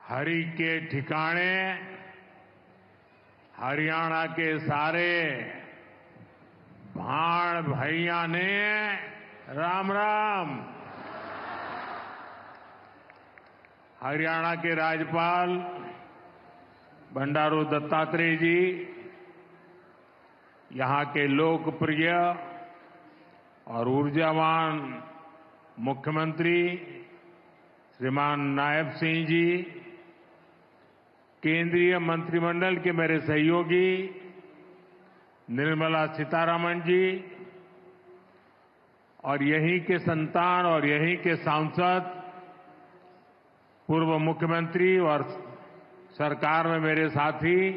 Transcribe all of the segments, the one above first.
हरि के ठिकाने हरियाणा के सारे भाण भैया ने राम राम। हरियाणा के राज्यपाल बंडारू दत्तात्रेय जी, यहां के लोकप्रिय और ऊर्जावान मुख्यमंत्री श्रीमान नायब सिंह जी, केंद्रीय मंत्रिमंडल के मेरे सहयोगी निर्मला सीतारमण जी और यहीं के संतान और यहीं के सांसद पूर्व मुख्यमंत्री और सरकार में मेरे साथी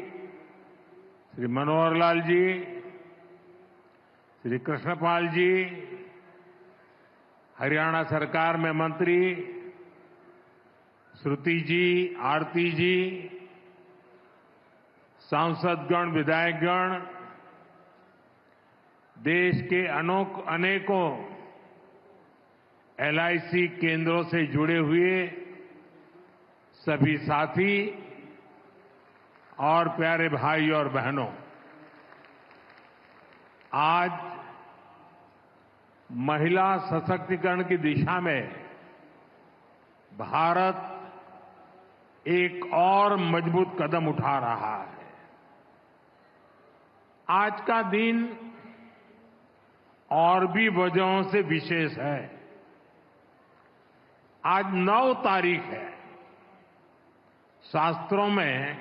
श्री मनोहर लाल जी, श्री कृष्णपाल जी, हरियाणा सरकार में मंत्री श्रुति जी, आरती जी, सांसदगण, विधायकगण, देश के अनेकों एलआईसी केंद्रों से जुड़े हुए सभी साथी और प्यारे भाई और बहनों, आज महिला सशक्तिकरण की दिशा में भारत एक और मजबूत कदम उठा रहा है। आज का दिन और भी वजहों से विशेष है। आज 9 तारीख है। शास्त्रों में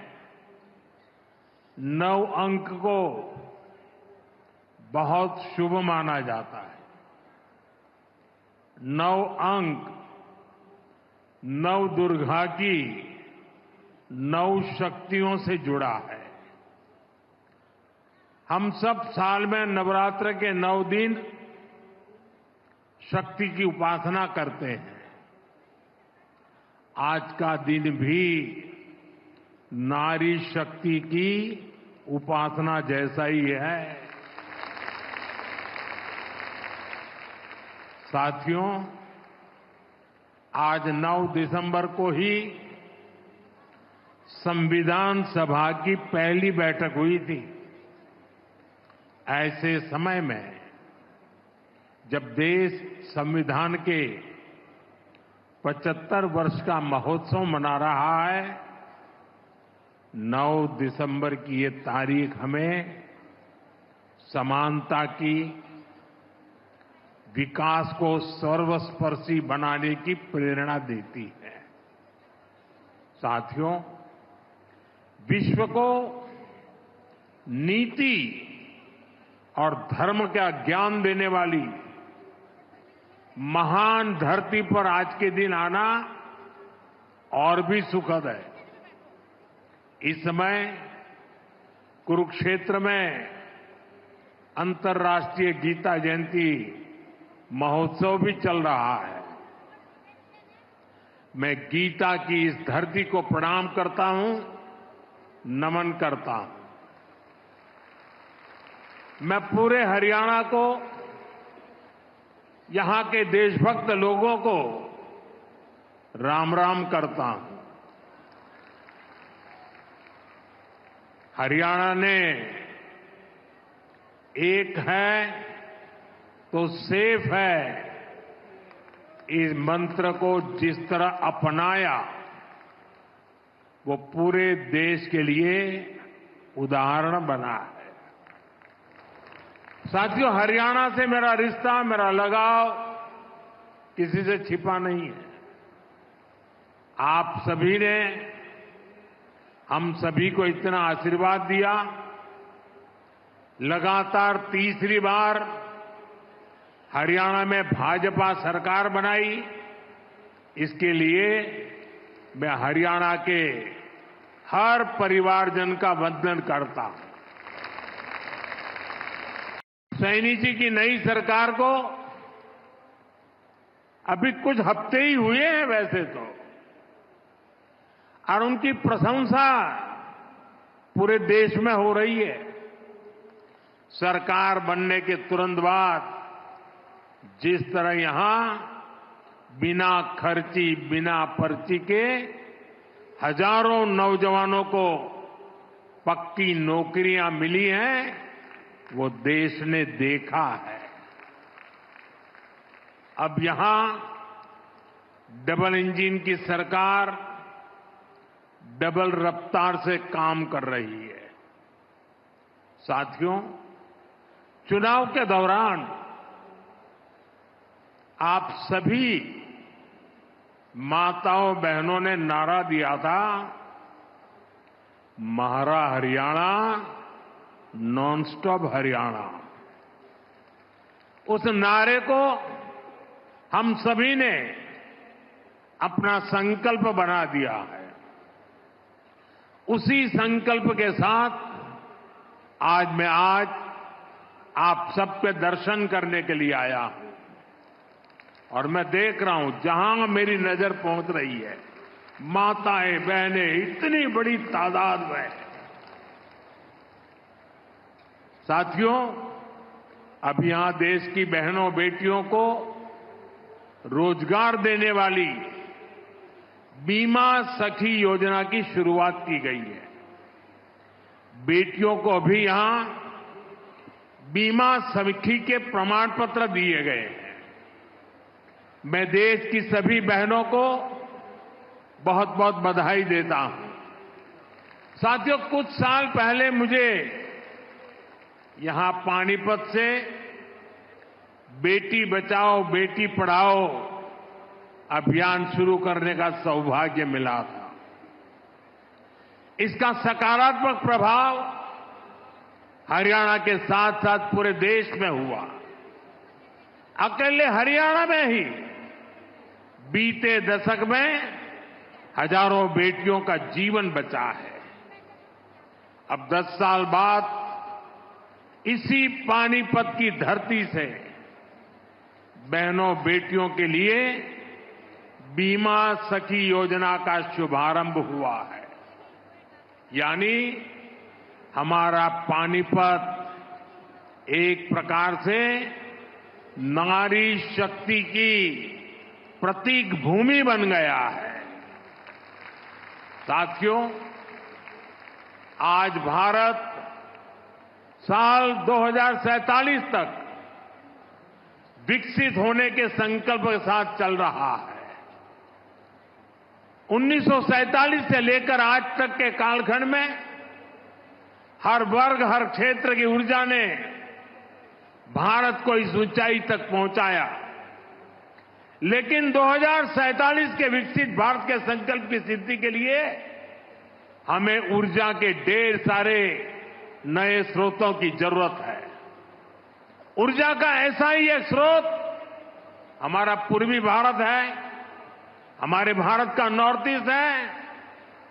9 अंक को बहुत शुभ माना जाता है। 9 अंक 9 दुर्गा की 9 शक्तियों से जुड़ा है। हम सब साल में नवरात्र के 9 दिन शक्ति की उपासना करते हैं। आज का दिन भी नारी शक्ति की उपासना जैसा ही है। साथियों, आज 9 दिसंबर को ही संविधान सभा की पहली बैठक हुई थी। ऐसे समय में जब देश संविधान के 75 वर्ष का महोत्सव मना रहा है, 9 दिसंबर की ये तारीख हमें समानता की, विकास को सर्वस्पर्शी बनाने की प्रेरणा देती है। साथियों, विश्व को नीति और धर्म का ज्ञान देने वाली महान धरती पर आज के दिन आना और भी सुखद है। इस समय कुरुक्षेत्र में अंतर्राष्ट्रीय गीता जयंती महोत्सव भी चल रहा है। मैं गीता की इस धरती को प्रणाम करता हूं, नमन करता हूं। मैं पूरे हरियाणा को, यहां के देशभक्त लोगों को राम राम करता हूं। हरियाणा ने एक है तो सेफ है इस मंत्र को जिस तरह अपनाया, वो पूरे देश के लिए उदाहरण बना है। साथियों, हरियाणा से मेरा रिश्ता, मेरा लगाव किसी से छिपा नहीं है। आप सभी ने हम सभी को इतना आशीर्वाद दिया। लगातार तीसरी बार हरियाणा में भाजपा सरकार बनाई। इसके लिए मैं हरियाणा के हर परिवारजन का वंदन करता हूं। सैनी जी की नई सरकार को अभी कुछ हफ्ते ही हुए हैं वैसे तो, और उनकी प्रशंसा पूरे देश में हो रही है। सरकार बनने के तुरंत बाद जिस तरह यहां बिना खर्ची, बिना पर्ची के हजारों नौजवानों को पक्की नौकरियां मिली हैं, वो देश ने देखा है। अब यहां डबल इंजन की सरकार डबल रफ्तार से काम कर रही है। साथियों, चुनाव के दौरान आप सभी माताओं बहनों ने नारा दिया था, महारा हरियाणा, नॉन स्टॉप हरियाणा। उस नारे को हम सभी ने अपना संकल्प बना दिया है। उसी संकल्प के साथ आज आप सबके दर्शन करने के लिए आया हूं और मैं देख रहा हूं जहां मेरी नजर पहुंच रही है, माताएं बहनें इतनी बड़ी तादाद में। साथियों, अब यहां देश की बहनों बेटियों को रोजगार देने वाली बीमा सखी योजना की शुरुआत की गई है। बेटियों को अभी यहां बीमा सखी के प्रमाण पत्र दिए गए हैं। मैं देश की सभी बहनों को बहुत बहुत बधाई देता हूं। साथियों, कुछ साल पहले मुझे यहां पानीपत से बेटी बचाओ बेटी पढ़ाओ अभियान शुरू करने का सौभाग्य मिला था। इसका सकारात्मक प्रभाव हरियाणा के साथ साथ पूरे देश में हुआ। अकेले हरियाणा में ही बीते दशक में हजारों बेटियों का जीवन बचा है। अब 10 साल बाद इसी पानीपत की धरती से बहनों बेटियों के लिए बीमा सखी योजना का शुभारंभ हुआ है। यानी हमारा पानीपत एक प्रकार से नारी शक्ति की प्रतीक भूमि बन गया है। साथियों, आज भारत साल 2047 तक विकसित होने के संकल्प के साथ चल रहा है। 1947 से लेकर आज तक के कालखंड में हर वर्ग, हर क्षेत्र की ऊर्जा ने भारत को इस ऊंचाई तक पहुंचाया। लेकिन 2047 के विकसित भारत के संकल्प की सिद्धि के लिए हमें ऊर्जा के ढेर सारे नए स्रोतों की जरूरत है। ऊर्जा का ऐसा ही एक स्रोत हमारा पूर्वी भारत है, हमारे भारत का नॉर्थ ईस्ट है,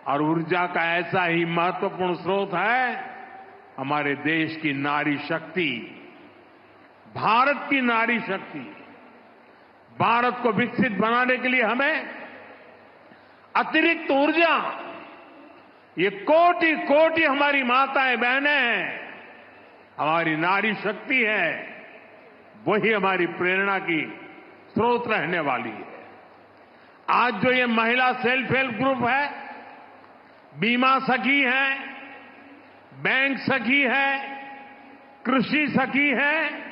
और ऊर्जा का ऐसा ही महत्वपूर्ण स्रोत है हमारे देश की नारी शक्ति, भारत की नारी शक्ति। भारत को विकसित बनाने के लिए हमें अतिरिक्त ऊर्जा, ये कोटि कोटि हमारी माताएं बहनें हैं, हमारी नारी शक्ति है, वही हमारी प्रेरणा की स्रोत रहने वाली है। आज जो ये महिला सेल्फ हेल्प ग्रुप है, बीमा सखी है, बैंक सखी है, कृषि सखी है,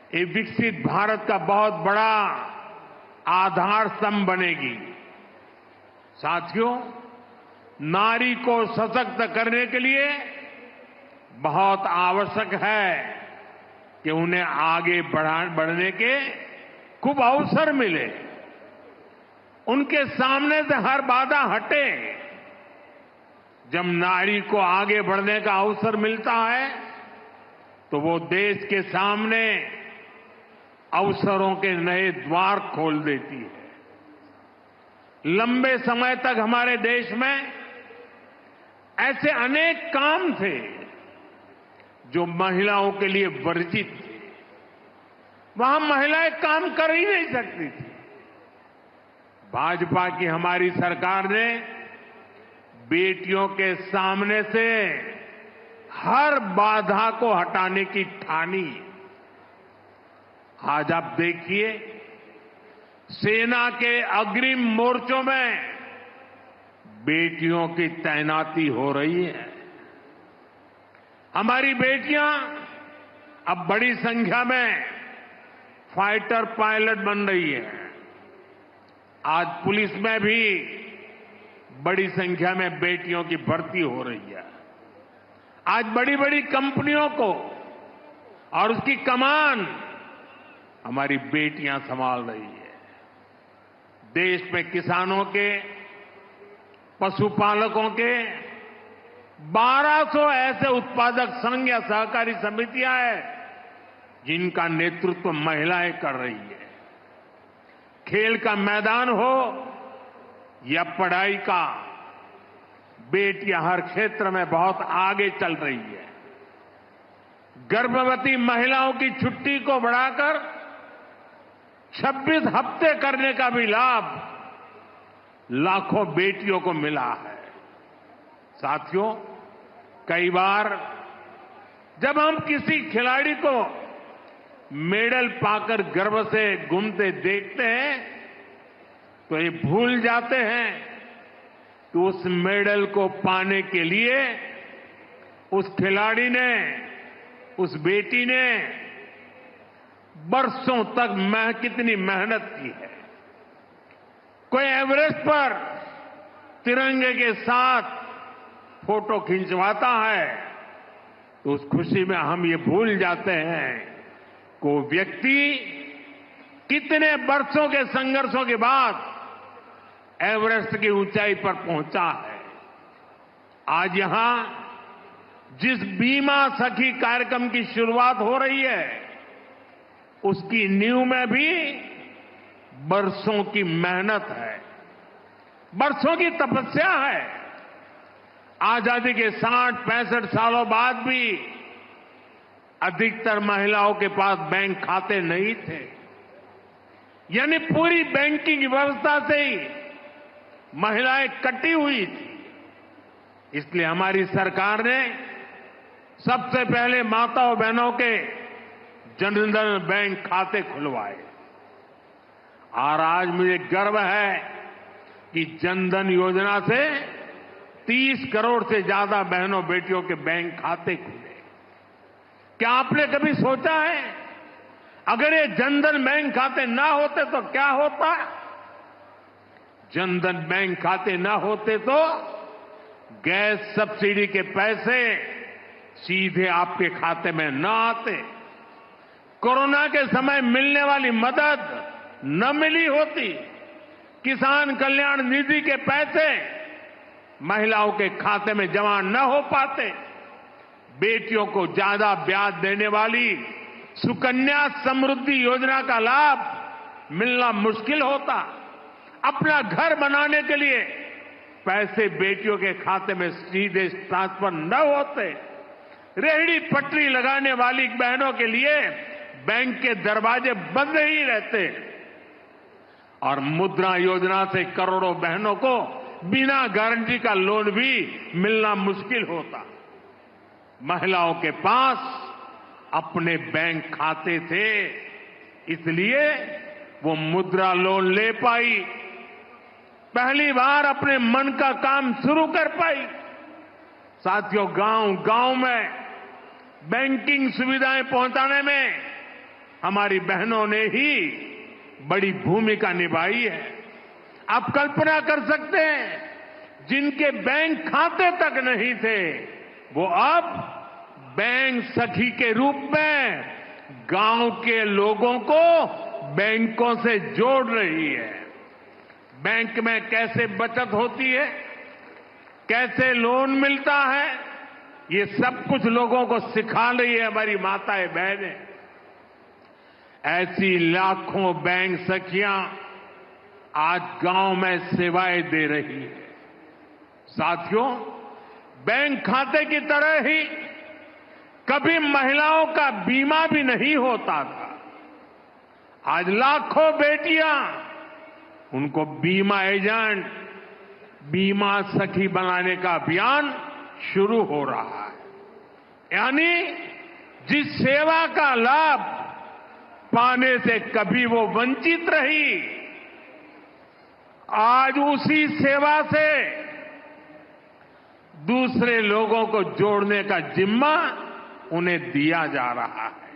ये विकसित भारत का बहुत बड़ा आधार स्तंभ बनेगी। साथियों, नारी को सशक्त करने के लिए बहुत आवश्यक है कि उन्हें आगे बढ़ने के खूब अवसर मिले, उनके सामने से हर बाधा हटे। जब नारी को आगे बढ़ने का अवसर मिलता है तो वो देश के सामने अवसरों के नए द्वार खोल देती है। लंबे समय तक हमारे देश में ऐसे अनेक काम थे जो महिलाओं के लिए वर्जित थे। वहां महिलाएं काम कर ही नहीं सकती थी। भाजपा की हमारी सरकार ने बेटियों के सामने से हर बाधा को हटाने की ठानी। आज आप देखिए, सेना के अग्रिम मोर्चों में बेटियों की तैनाती हो रही है। हमारी बेटियां अब बड़ी संख्या में फाइटर पायलट बन रही है। आज पुलिस में भी बड़ी संख्या में बेटियों की भर्ती हो रही है। आज बड़ी बड़ी कंपनियों को और उसकी कमान हमारी बेटियां संभाल रही है। देश में किसानों के, पशुपालकों के 1200 ऐसे उत्पादक संघ या सहकारी समितियां हैं जिनका नेतृत्व महिलाएं कर रही है। खेल का मैदान हो या पढ़ाई का, बेटियां हर क्षेत्र में बहुत आगे चल रही है। गर्भवती महिलाओं की छुट्टी को बढ़ाकर 26 हफ्ते करने का भी लाभ लाखों बेटियों को मिला है। साथियों, कई बार जब हम किसी खिलाड़ी को मेडल पाकर गर्व से घूमते देखते हैं तो ये भूल जाते हैं कि उस मेडल को पाने के लिए उस खिलाड़ी ने, उस बेटी ने बरसों तक कितनी मेहनत की है। कोई एवरेस्ट पर तिरंगे के साथ फोटो खिंचवाता है तो उस खुशी में हम ये भूल जाते हैं कि वो व्यक्ति कितने वर्षों के संघर्षों के बाद एवरेस्ट की ऊंचाई पर पहुंचा है। आज यहां जिस बीमा सखी कार्यक्रम की शुरुआत हो रही है उसकी नींव में भी बरसों की मेहनत है, बरसों की तपस्या है। आजादी के 60-65 सालों बाद भी अधिकतर महिलाओं के पास बैंक खाते नहीं थे, यानी पूरी बैंकिंग व्यवस्था से ही महिलाएं कटी हुई थी। इसलिए हमारी सरकार ने सबसे पहले माताओं बहनों के जनधन बैंक खाते खुलवाए और आज मुझे गर्व है कि जनधन योजना से 30 करोड़ से ज्यादा बहनों बेटियों के बैंक खाते खुले। क्या आपने कभी सोचा है अगर ये जनधन बैंक खाते ना होते तो क्या होता? जनधन बैंक खाते ना होते तो गैस सब्सिडी के पैसे सीधे आपके खाते में न आते, कोरोना के समय मिलने वाली मदद न मिली होती, किसान कल्याण निधि के पैसे महिलाओं के खाते में जमा न हो पाते, बेटियों को ज्यादा ब्याज देने वाली सुकन्या समृद्धि योजना का लाभ मिलना मुश्किल होता, अपना घर बनाने के लिए पैसे बेटियों के खाते में सीधे ट्रांसफर न होते, रेहड़ी पटरी लगाने वाली बहनों के लिए बैंक के दरवाजे बंद ही रहते और मुद्रा योजना से करोड़ों बहनों को बिना गारंटी का लोन भी मिलना मुश्किल होता। महिलाओं के पास अपने बैंक खाते थे, इसलिए वो मुद्रा लोन ले पाई, पहली बार अपने मन का काम शुरू कर पाई। साथियों, गांव-गांव में बैंकिंग सुविधाएं पहुंचाने में हमारी बहनों ने ही बड़ी भूमिका निभाई है। आप कल्पना कर सकते हैं जिनके बैंक खाते तक नहीं थे वो अब बैंक सखी के रूप में गांव के लोगों को बैंकों से जोड़ रही है। बैंक में कैसे बचत होती है, कैसे लोन मिलता है, ये सब कुछ लोगों को सिखा रही है हमारी माताएं बहनें। ऐसी लाखों बैंक सखियां आज गांव में सेवाएं दे रही है। साथियों, बैंक खाते की तरह ही कभी महिलाओं का बीमा भी नहीं होता था। आज लाखों बेटियां, उनको बीमा एजेंट, बीमा सखी बनाने का अभियान शुरू हो रहा है। यानी जिस सेवा का लाभ पाने से कभी वो वंचित रही, आज उसी सेवा से दूसरे लोगों को जोड़ने का जिम्मा उन्हें दिया जा रहा है।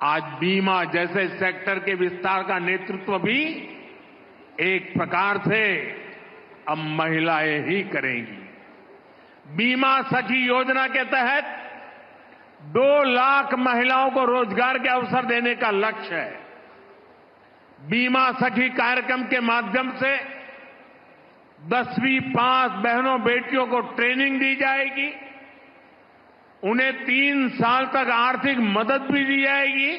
आज बीमा जैसे सेक्टर के विस्तार का नेतृत्व भी एक प्रकार से अब महिलाएं ही करेंगी। बीमा सखी योजना के तहत 2 लाख महिलाओं को रोजगार के अवसर देने का लक्ष्य है। बीमा सखी कार्यक्रम के माध्यम से 10वीं पास बहनों बेटियों को ट्रेनिंग दी जाएगी, उन्हें 3 साल तक आर्थिक मदद भी दी जाएगी,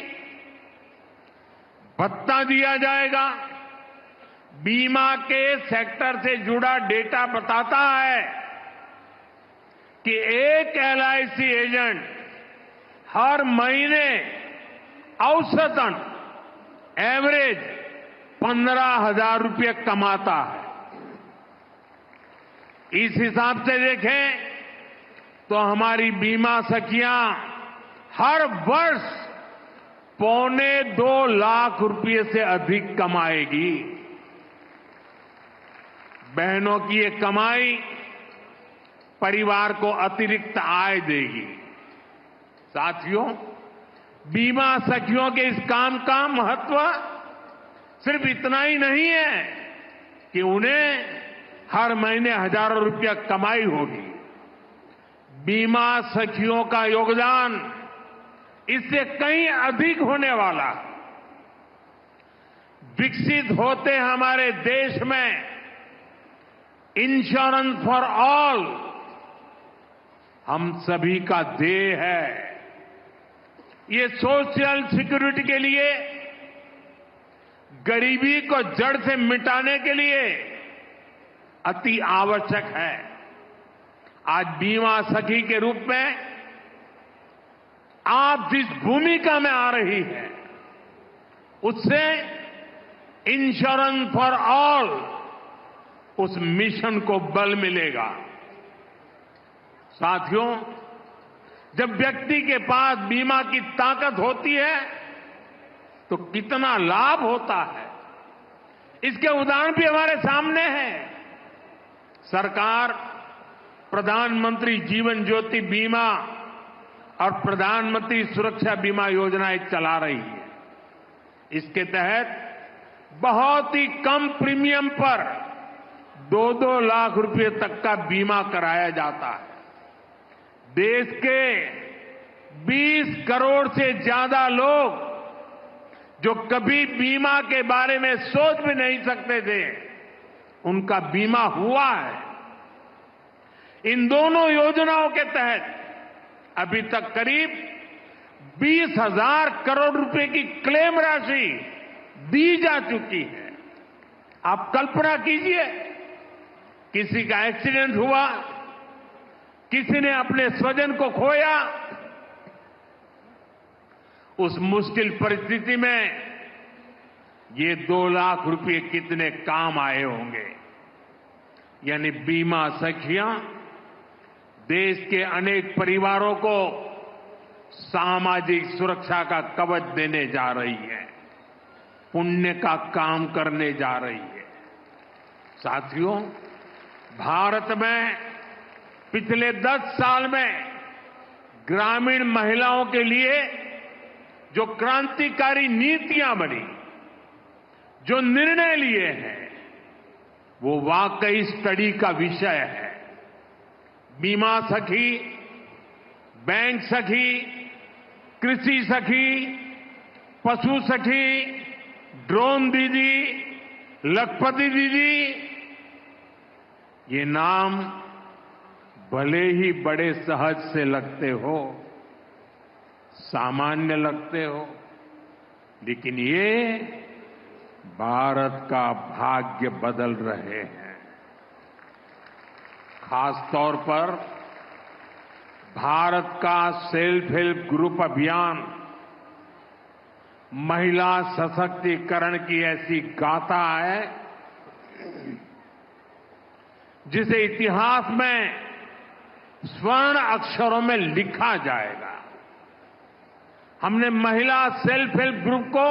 भत्ता दिया जाएगा। बीमा के सेक्टर से जुड़ा डेटा बताता है कि एक एलआईसी एजेंट हर महीने औसतन एवरेज 15,000 रुपये कमाता है। इस हिसाब से देखें तो हमारी बीमा सखियां हर वर्ष 2.25 लाख रुपये से अधिक कमाएगी। बहनों की ये कमाई परिवार को अतिरिक्त आय देगी। साथियों, बीमा सखियों के इस काम का महत्व सिर्फ इतना ही नहीं है कि उन्हें हर महीने हजारों रुपया कमाई होगी। बीमा सखियों का योगदान इससे कहीं अधिक होने वाला है। विकसित होते हमारे देश में इंश्योरेंस फॉर ऑल हम सभी का ध्येय है। ये सोशल सिक्योरिटी के लिए, गरीबी को जड़ से मिटाने के लिए अति आवश्यक है। आज बीमा सखी के रूप में आप जिस भूमिका में आ रही है, उससे इंश्योरेंस फॉर ऑल उस मिशन को बल मिलेगा। साथियों, जब व्यक्ति के पास बीमा की ताकत होती है तो कितना लाभ होता है, इसके उदाहरण भी हमारे सामने हैं। सरकार प्रधानमंत्री जीवन ज्योति बीमा और प्रधानमंत्री सुरक्षा बीमा योजनाएं चला रही है। इसके तहत बहुत ही कम प्रीमियम पर 2-2 लाख रुपए तक का बीमा कराया जाता है। देश के 20 करोड़ से ज्यादा लोग जो कभी बीमा के बारे में सोच भी नहीं सकते थे, उनका बीमा हुआ है। इन दोनों योजनाओं के तहत अभी तक करीब 20,000 करोड़ रुपए की क्लेम राशि दी जा चुकी है। आप कल्पना कीजिए, किसी का एक्सीडेंट हुआ, किसी ने अपने स्वजन को खोया, उस मुश्किल परिस्थिति में ये 2 लाख रुपए कितने काम आए होंगे। यानी बीमा सखियां देश के अनेक परिवारों को सामाजिक सुरक्षा का कवच देने जा रही है, पुण्य का काम करने जा रही है। साथियों, भारत में पिछले 10 साल में ग्रामीण महिलाओं के लिए जो क्रांतिकारी नीतियां बनी, जो निर्णय लिए हैं, वो वाकई स्टडी का विषय है। बीमा सखी, बैंक सखी, कृषि सखी, पशु सखी, ड्रोन दीदी, लखपति दीदी, ये नाम भले ही बड़े सहज से लगते हो, सामान्य लगते हो, लेकिन ये भारत का भाग्य बदल रहे हैं। खास तौर पर भारत का सेल्फ हेल्प ग्रुप अभियान महिला सशक्तिकरण की ऐसी गाथा है जिसे इतिहास में स्वर्ण अक्षरों में लिखा जाएगा। हमने महिला सेल्फ हेल्प ग्रुप को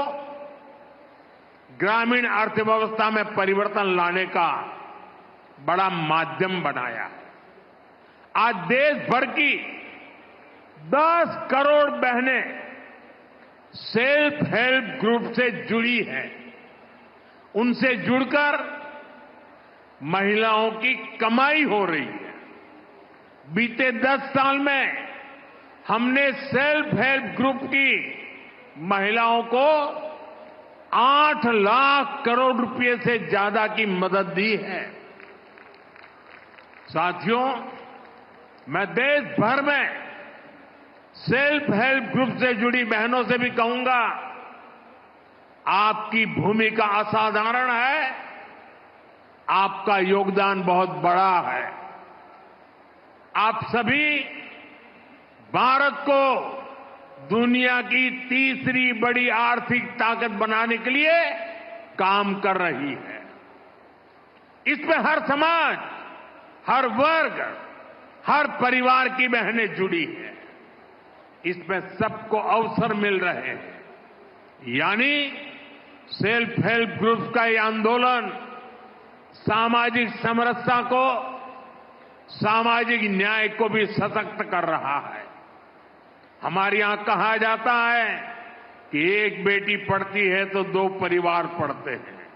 ग्रामीण अर्थव्यवस्था में परिवर्तन लाने का बड़ा माध्यम बनाया है। आज देश भर की 10 करोड़ बहनें सेल्फ हेल्प ग्रुप से जुड़ी हैं। उनसे जुड़कर महिलाओं की कमाई हो रही है। बीते 10 साल में हमने सेल्फ हेल्प ग्रुप की महिलाओं को 8 लाख करोड़ रुपए से ज्यादा की मदद दी है। साथियों, मैं देश भर में सेल्फ हेल्प ग्रुप से जुड़ी बहनों से भी कहूंगा, आपकी भूमिका असाधारण है, आपका योगदान बहुत बड़ा है। आप सभी भारत को दुनिया की तीसरी बड़ी आर्थिक ताकत बनाने के लिए काम कर रही है। इसमें हर समाज, हर वर्ग, हर परिवार की बहनें जुड़ी हैं। इसमें सबको अवसर मिल रहे हैं। यानी सेल्फ हेल्प ग्रुप का ये आंदोलन सामाजिक समरसता को, सामाजिक न्याय को भी सशक्त कर रहा है। हमारे यहां कहा जाता है कि एक बेटी पढ़ती है तो 2 परिवार पढ़ते हैं।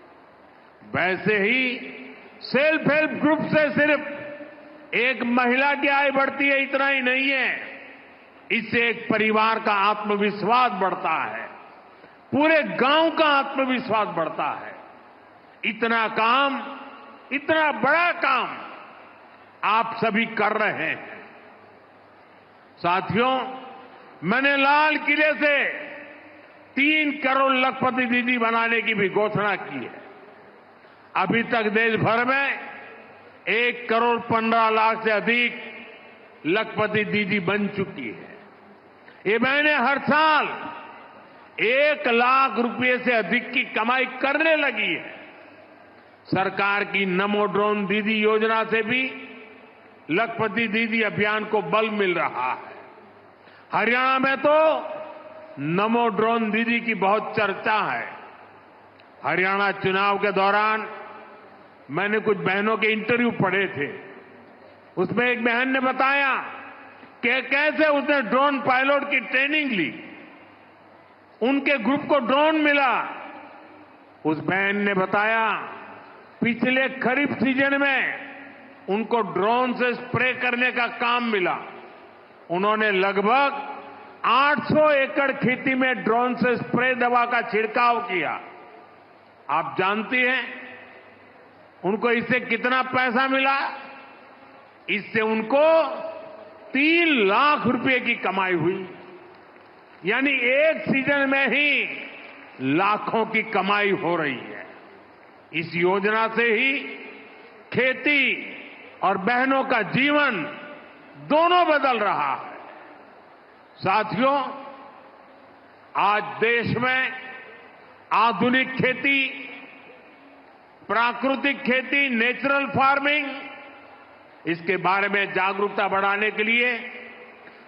वैसे ही सेल्फ हेल्प ग्रुप से सिर्फ एक महिला की आय बढ़ती है, इतना ही नहीं है। इससे एक परिवार का आत्मविश्वास बढ़ता है, पूरे गांव का आत्मविश्वास बढ़ता है। इतना काम, इतना बड़ा काम आप सभी कर रहे हैं। साथियों, मैंने लाल किले से 3 करोड़ लखपति दीदी बनाने की भी घोषणा की है। अभी तक देश भर में 1 करोड़ 15 लाख से अधिक लखपति दीदी बन चुकी है। ये बहनें हर साल 1 लाख रुपए से अधिक की कमाई करने लगी है। सरकार की नमो ड्रोन दीदी योजना से भी लखपति दीदी अभियान को बल मिल रहा है। हरियाणा में तो नमो ड्रोन दीदी की बहुत चर्चा है। हरियाणा चुनाव के दौरान मैंने कुछ बहनों के इंटरव्यू पढ़े थे। उसमें एक बहन ने बताया कि कैसे उसने ड्रोन पायलट की ट्रेनिंग ली, उनके ग्रुप को ड्रोन मिला। उस बहन ने बताया पिछले खरीफ सीजन में उनको ड्रोन से स्प्रे करने का काम मिला। उन्होंने लगभग 800 एकड़ खेती में ड्रोन से स्प्रे दवा का छिड़काव किया। आप जानती हैं उनको इससे कितना पैसा मिला? इससे उनको 3 लाख रुपए की कमाई हुई। यानी एक सीजन में ही लाखों की कमाई हो रही है। इस योजना से ही खेती और बहनों का जीवन दोनों बदल रहा है। साथियों, आज देश में आधुनिक खेती, प्राकृतिक खेती, नेचुरल फार्मिंग, इसके बारे में जागरूकता बढ़ाने के लिए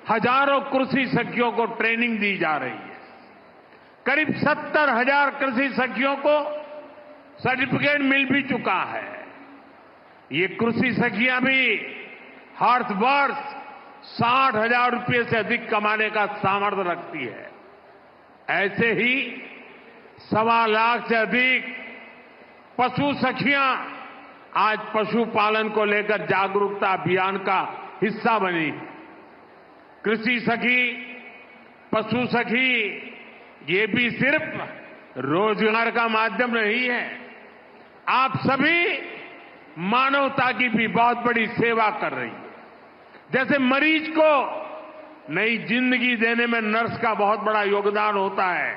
हजारों कृषि सखियों को ट्रेनिंग दी जा रही है। करीब 70,000 कृषि सखियों को सर्टिफिकेट मिल भी चुका है। ये कृषि सखियां भी हर वर्ष 60,000 रुपये से अधिक कमाने का सामर्थ्य रखती है। ऐसे ही 1.25 लाख से अधिक पशु सखियां आज पशुपालन को लेकर जागरूकता अभियान का हिस्सा बनी। कृषि सखी, पशु सखी, ये भी सिर्फ रोजगार का माध्यम नहीं है, आप सभी मानवता की भी बहुत बड़ी सेवा कर रही है। जैसे मरीज को नई जिंदगी देने में नर्स का बहुत बड़ा योगदान होता है,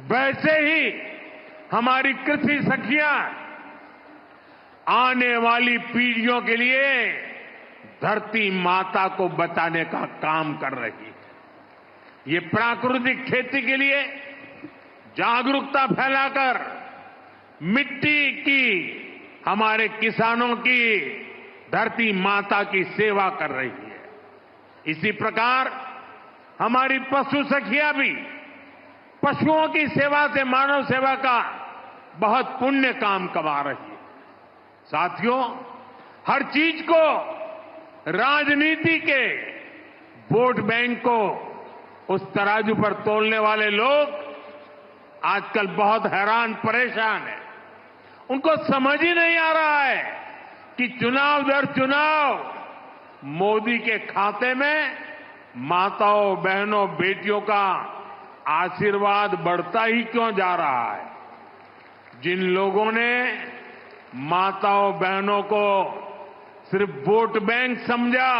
वैसे ही हमारी कृषि सखियां आने वाली पीढ़ियों के लिए धरती माता को बचाने का काम कर रही है। ये प्राकृतिक खेती के लिए जागरूकता फैलाकर मिट्टी की, हमारे किसानों की, धरती माता की सेवा कर रही है। इसी प्रकार हमारी पशु सखियां भी पशुओं की सेवा से मानव सेवा का बहुत पुण्य काम कमा रही है। साथियों, हर चीज को राजनीति के वोट बैंक को उस तराजू पर तोलने वाले लोग आजकल बहुत हैरान परेशान हैं। उनको समझ ही नहीं आ रहा है कि चुनाव दर चुनाव मोदी के खाते में माताओं, बहनों, बेटियों का आशीर्वाद बढ़ता ही क्यों जा रहा है। जिन लोगों ने माताओं, बहनों को सिर्फ वोट बैंक समझा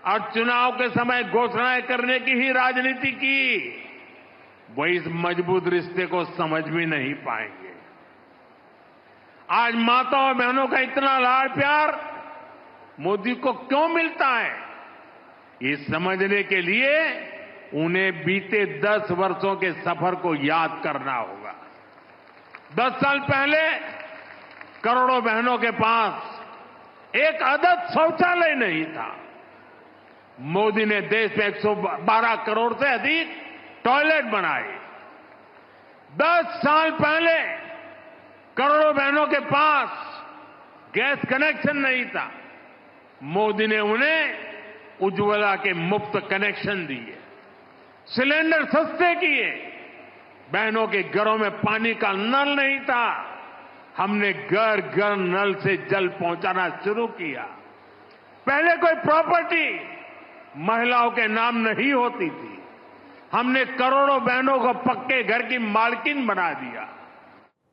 और चुनाव के समय घोषणाएं करने की ही राजनीति की, वो इस मजबूत रिश्ते को समझ भी नहीं पाएंगे। आज माताओं, बहनों का इतना लाड प्यार मोदी को क्यों मिलता है, ये समझने के लिए उन्हें बीते 10 वर्षों के सफर को याद करना होगा। 10 साल पहले करोड़ों बहनों के पास एक आदत शौचालय नहीं था। मोदी ने देश में 112 करोड़ से अधिक टॉयलेट बनाए। 10 साल पहले करोड़ों बहनों के पास गैस कनेक्शन नहीं था। मोदी ने उन्हें उज्ज्वला के मुफ्त कनेक्शन दिए, सिलेंडर सस्ते किए। बहनों के घरों में पानी का नल नहीं था, हमने घर घर नल से जल पहुंचाना शुरू किया। पहले कोई प्रॉपर्टी महिलाओं के नाम नहीं होती थी, हमने करोड़ों बहनों को पक्के घर की मालकिन बना दिया।